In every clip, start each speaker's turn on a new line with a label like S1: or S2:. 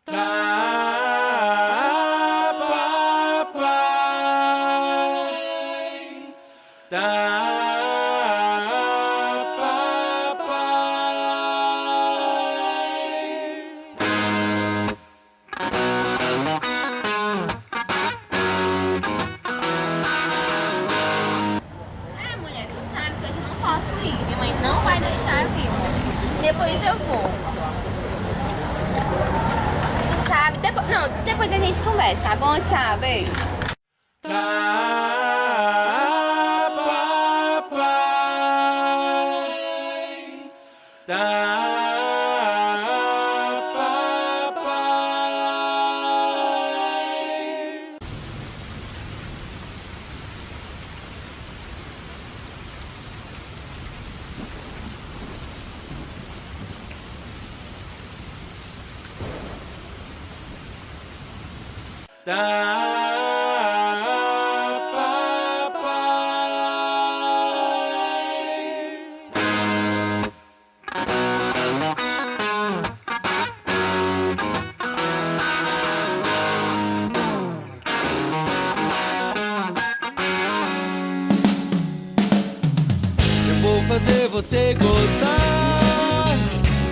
S1: Mulher, tu sabe que hoje eu não posso ir. Minha mãe não vai deixar eu ir. Depois eu vou. Tu sabe? Depois a gente conversa, tá bom? Tchau, beijo.
S2: Eu vou fazer você gostar,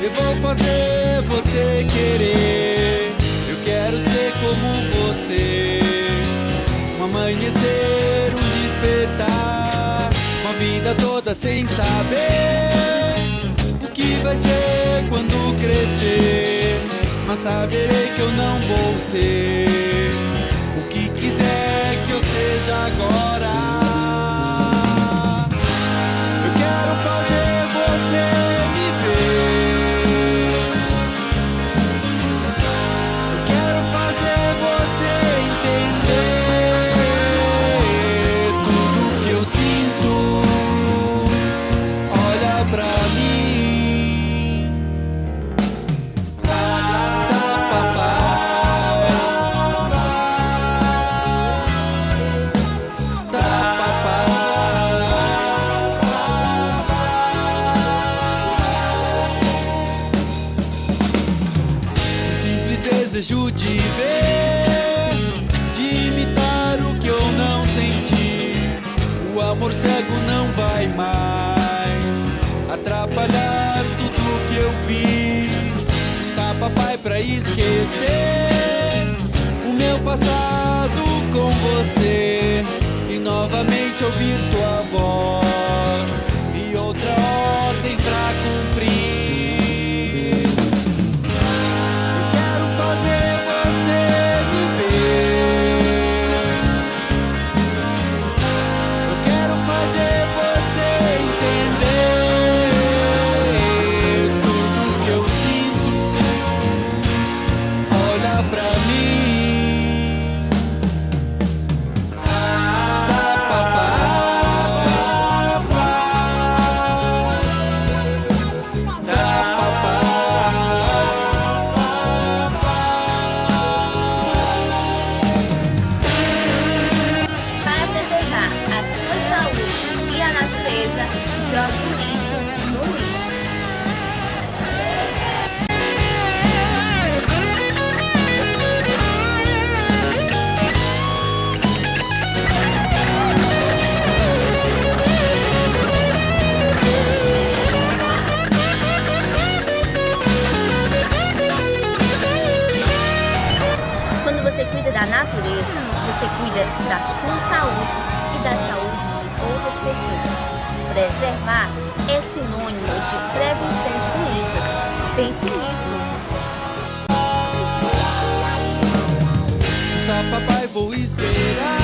S2: eu vou fazer você querer. Eu quero ser como você, um amanhecer, um despertar, uma vida toda sem saber o que vai ser quando crescer. Mas saberei que eu não vou ser o que quiser que eu seja agora. Eu quero fazer você me ver, eu quero fazer você entender tudo que eu sinto. Olha pra mim, tá papai, tá desejo de ver, de imitar o que eu não senti. O amor cego não vai mais atrapalhar tudo que eu vi. Tá, papai, pra esquecer o meu passado com você e novamente ouvir tua voz e outra ordem pra cumprir.
S1: Jogue o lixo no lixo. Quando você cuida da natureza, você cuida da sua saúde e da saúde de outras pessoas. Preservar é sinônimo de prevenção de doenças. Pense nisso.
S2: Tá, papai, vou esperar.